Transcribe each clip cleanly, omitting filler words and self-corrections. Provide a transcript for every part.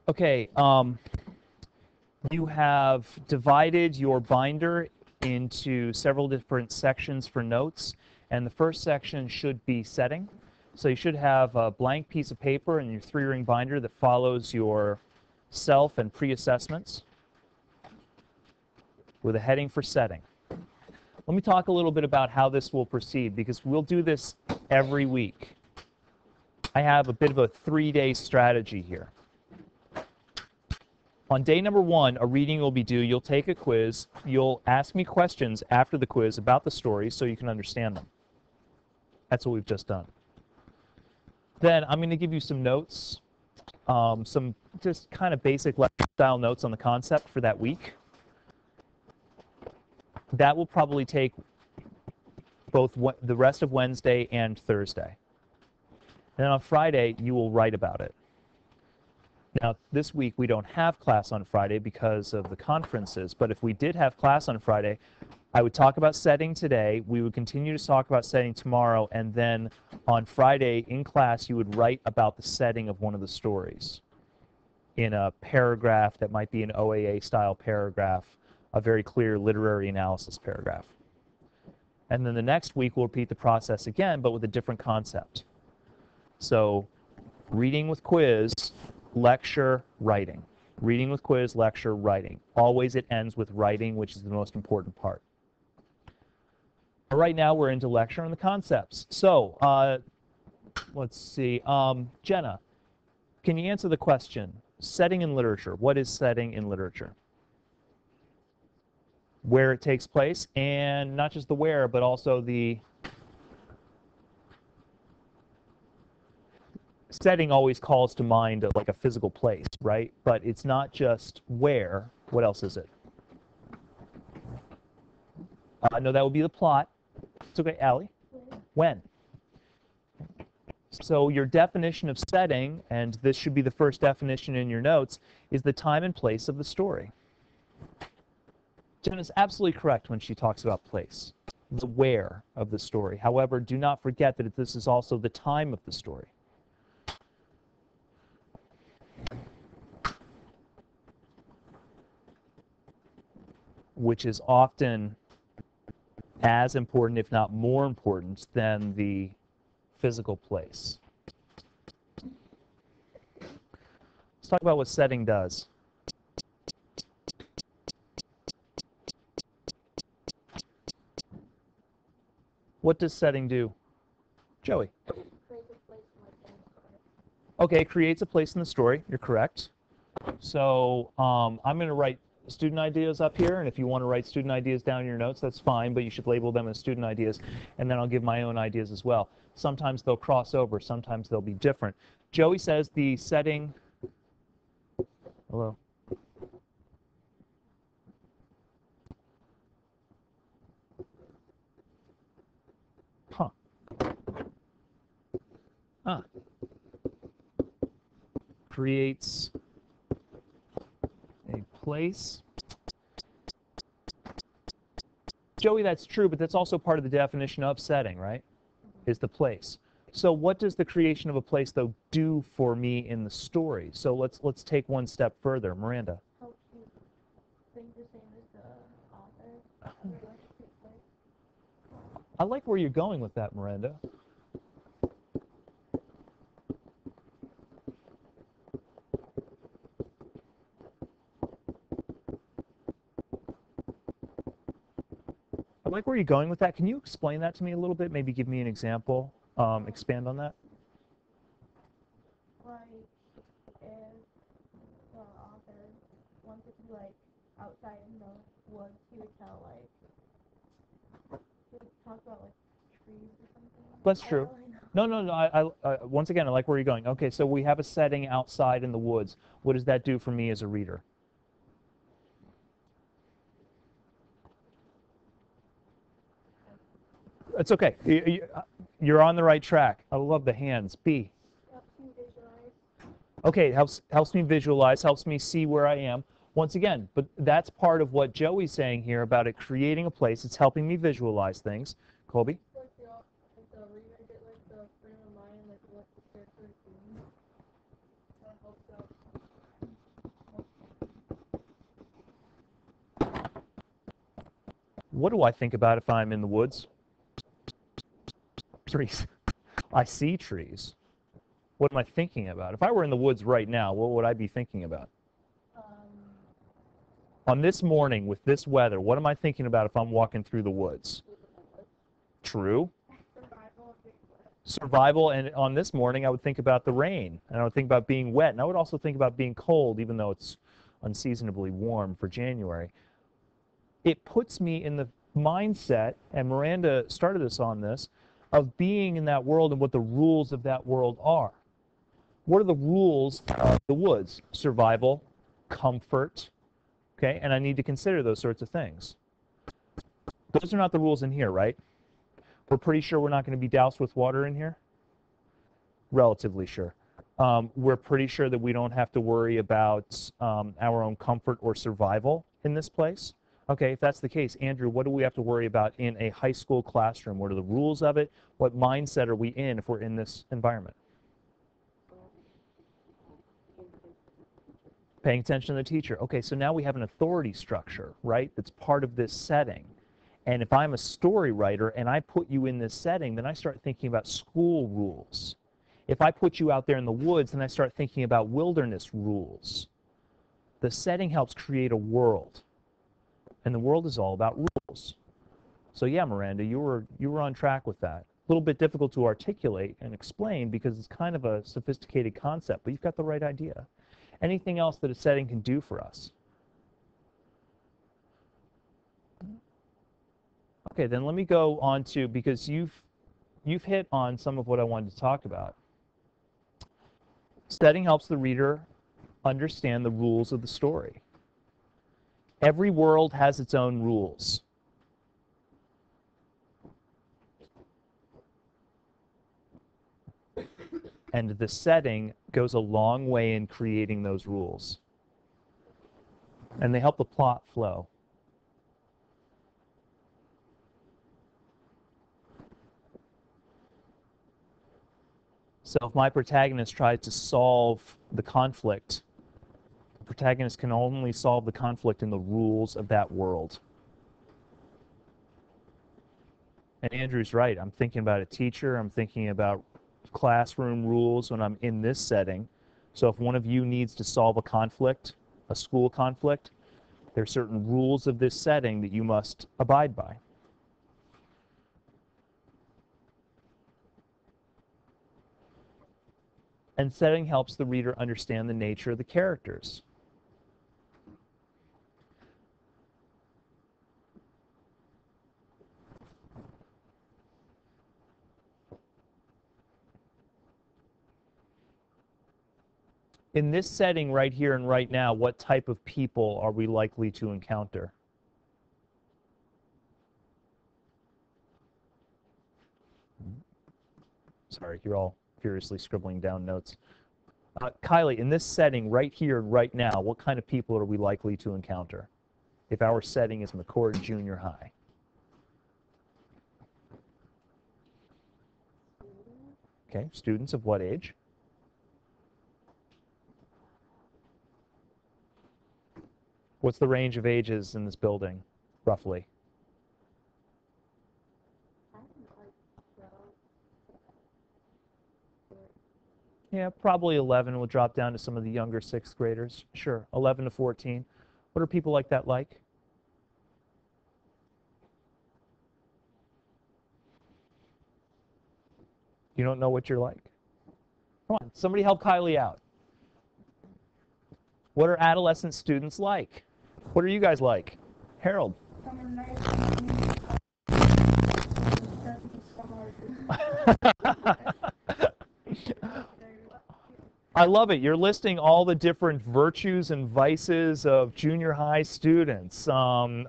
Okay, you have divided your binder into several different sections for notes, and the first section should be setting. So you should have a blank piece of paper in your 3-ring binder that follows your self and pre-assessments with a heading for setting. Let me talk a little bit about how this will proceed, because we'll do this every week. I have a bit of a 3-day strategy here. On day number 1, a reading will be due. You'll take a quiz. You'll ask me questions after the quiz about the stories so you can understand them. That's what we've just done. Then I'm going to give you some notes, some just kind of basic style notes on the concept for that week. That will probably take both the rest of Wednesday and Thursday. And then on Friday, you will write about it. Now, this week we don't have class on Friday because of the conferences, but if we did have class on Friday, I would talk about setting today, we would continue to talk about setting tomorrow, and then on Friday in class you would write about the setting of one of the stories in a paragraph that might be an OAA style paragraph, a very clear literary analysis paragraph. And then the next week we'll repeat the process again, but with a different concept. So reading with quiz, lecture, writing. Reading with quiz, lecture, writing. Always it ends with writing, which is the most important part. Right now we're into lecture and the concepts. So let's see. Jenna, can you answer the question? Setting in literature. What is setting in literature? Where it takes place, and not just the where, but also the setting always calls to mind like a physical place, right? But it's not just where. What else is it? No, that would be the plot. It's okay, Allie. When? So your definition of setting, and this should be the first definition in your notes, is the time and place of the story. Jenna's absolutely correct when she talks about place, the where of the story. However, do not forget that this is also the time of the story. Which is often as important, if not more important, than the physical place. Let's talk about what setting does. What does setting do? Joey? Okay, creates a place in the story. You're correct. So I'm going to write student ideas up here, and if you want to write student ideas down in your notes, that's fine, but you should label them as student ideas, and then I'll give my own ideas as well. Sometimes they'll cross over, sometimes they'll be different. Joey says the setting, hello? Huh. Ah. Creates a place. Joey, that's true, but that's also part of the definition of setting, right? Is the place. So what does the creation of a place, though, do for me in the story? So let's take one step further. Miranda. Helps you think the same as the author. I like where you're going with that, Miranda. I like where you're going with that. Can you explain that to me a little bit? Maybe give me an example. Expand on that. Like, if the author wants it to be, like, outside in the woods, he would tell, like, he would talk about, like, trees or something. That's true. No. Once again, I like where you're going. Okay, so we have a setting outside in the woods. What does that do for me as a reader? It's okay. You're on the right track. I love the hands. B. Helps you visualize. Okay, it helps me visualize, helps me see where I am. Once again, but that's part of what Joey's saying here about it creating a place. It's helping me visualize things. Colby? Like the reader get, like, the frame of mind, like, what the character is doing. That helps out. what do I think about if I'm in the woods? Trees. I see trees. What am I thinking about? If I were in the woods right now, what would I be thinking about? Um, On this morning with this weather, what am I thinking about if I'm walking through the woods? True. survival of being wet. Survival, and on this morning I would think about the rain, and I would think about being wet, and I would also think about being cold, even though it's unseasonably warm for January. It puts me in the mindset, and Miranda started us on this, of being in that world and what the rules of that world are. What are the rules of the woods? Survival, comfort, okay? And I need to consider those sorts of things. Those are not the rules in here, right? We're pretty sure we're not going to be doused with water in here? Relatively sure. We're pretty sure that we don't have to worry about our own comfort or survival in this place. Okay, if that's the case, Andrew, what do we have to worry about in a high school classroom? What are the rules of it? What mindset are we in if we're in this environment? Paying attention to the teacher. Okay, so now we have an authority structure, right, that's part of this setting. And if I'm a story writer and I put you in this setting, then I start thinking about school rules. If I put you out there in the woods, then I start thinking about wilderness rules. The setting helps create a world. And the world is all about rules. So yeah, Miranda, you were on track with that. A little bit difficult to articulate and explain because it's kind of a sophisticated concept, but you've got the right idea. Anything else that a setting can do for us? Okay, then let me go on to, because you've hit on some of what I wanted to talk about. Setting helps the reader understand the rules of the story. Every world has its own rules. And the setting goes a long way in creating those rules. And they help the plot flow. So if my protagonist tries to solve the conflict, the protagonist can only solve the conflict in the rules of that world. And Andrew's right. I'm thinking about a teacher. I'm thinking about classroom rules when I'm in this setting. So if one of you needs to solve a conflict, a school conflict, there are certain rules of this setting that you must abide by. And setting helps the reader understand the nature of the characters. In this setting right here and right now, what type of people are we likely to encounter? Sorry, you're all furiously scribbling down notes. Kylie, in this setting right here and right now, what kind of people are we likely to encounter if our setting is McCord Junior High? Okay, students of what age? What's the range of ages in this building, roughly? Yeah, probably 11. We'll drop down to some of the younger 6th graders. Sure, 11 to 14. What are people like that like? You don't know what you're like? Come on, somebody help Kylie out. What are adolescent students like? What are you guys like? Harold. Some are nice. I love it. You're listing all the different virtues and vices of junior high students. Kind,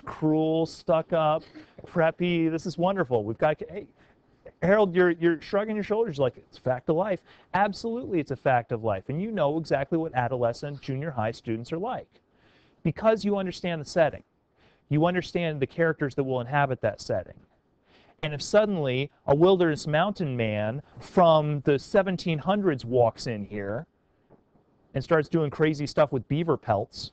cruel, stuck up, preppy. This is wonderful. We've got, hey, Harold, you're shrugging your shoulders like it's a fact of life. Absolutely, it's a fact of life. And you know exactly what adolescent junior high students are like. Because you understand the setting. You understand the characters that will inhabit that setting. And if suddenly a wilderness mountain man from the 1700s walks in here and starts doing crazy stuff with beaver pelts,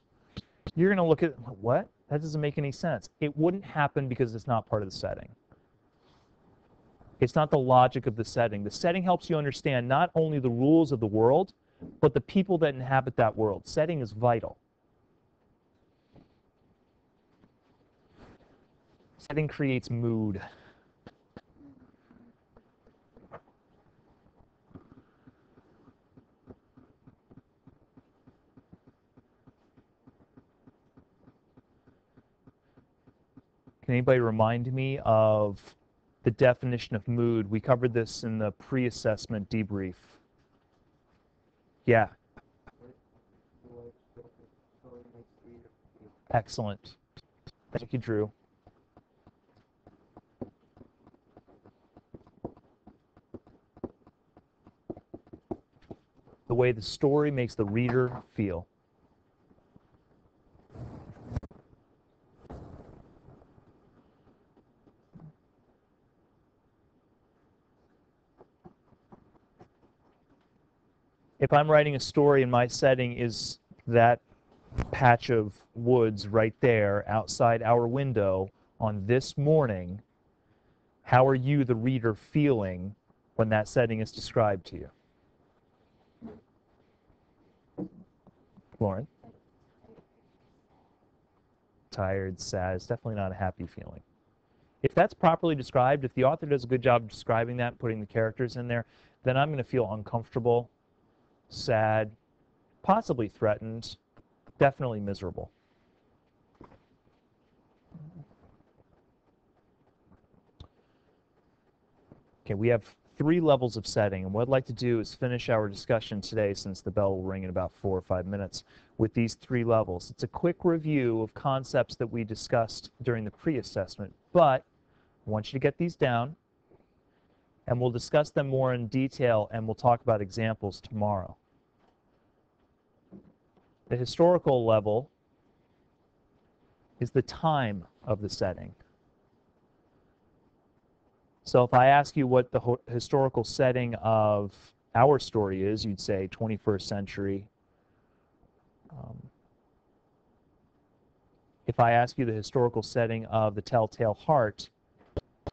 you're going to look at, what? That doesn't make any sense. It wouldn't happen because it's not part of the setting. It's not the logic of the setting. The setting helps you understand not only the rules of the world, but the people that inhabit that world. Setting is vital. Setting creates mood. Can anybody remind me of the definition of mood? We covered this in the pre-assessment debrief. Yeah. Excellent. Thank you, Drew. The way the story makes the reader feel. If I'm writing a story and my setting is that patch of woods right there outside our window on this morning, how are you, the reader, feeling when that setting is described to you? Lauren? Tired, sad. It's definitely not a happy feeling. If that's properly described, if the author does a good job of describing that, putting the characters in there, then I'm going to feel uncomfortable, sad, possibly threatened, definitely miserable. Okay, we have 3 levels of setting, and what I'd like to do is finish our discussion today, since the bell will ring in about 4 or 5 minutes, with these 3 levels. It's a quick review of concepts that we discussed during the pre-assessment, but I want you to get these down, and we'll discuss them more in detail, and we'll talk about examples tomorrow. The historical level is the time of the setting. So if I ask you what the historical setting of our story is, you'd say 21st century. If I ask you the historical setting of The Telltale Heart,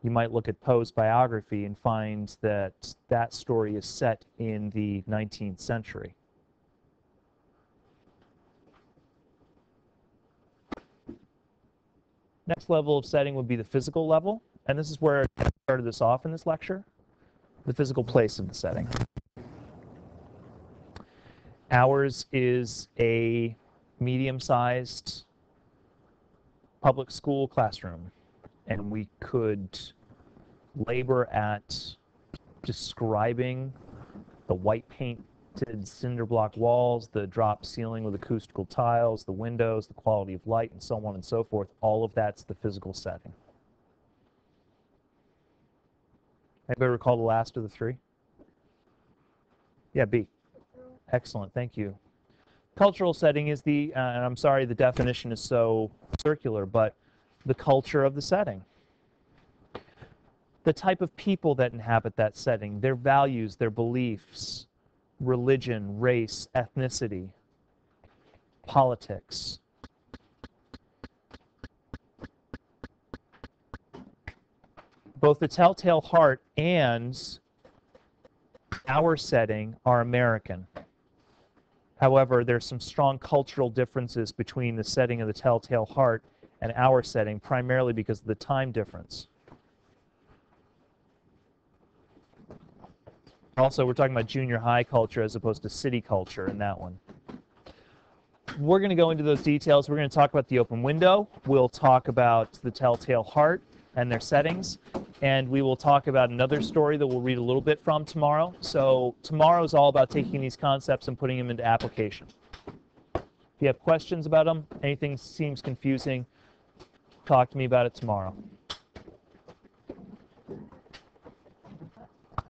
you might look at Poe's biography and find that that story is set in the 19th century. Next level of setting would be the physical level, and this is where I started this off in this lecture, the physical place of the setting. Ours is a medium-sized public school classroom, and we could labor at describing the white painted cinder block walls, the drop ceiling with acoustical tiles, the windows, the quality of light, and so on and so forth. All of that's the physical setting. Anybody recall the last of the 3? Yeah, B. Excellent, thank you. Cultural setting is the, and I'm sorry the definition is so circular, but the culture of the setting. The type of people that inhabit that setting, their values, their beliefs, religion, race, ethnicity, politics. Both The Telltale Heart and our setting are American. However, there's some strong cultural differences between the setting of The Telltale Heart and our setting, primarily because of the time difference. Also, we're talking about junior high culture as opposed to city culture in that one. We're going to go into those details. We're going to talk about the open window. We'll talk about The Telltale Heart and their settings. And we will talk about another story that we'll read a little bit from tomorrow. So tomorrow is all about taking these concepts and putting them into application. If you have questions about them, anything seems confusing, talk to me about it tomorrow.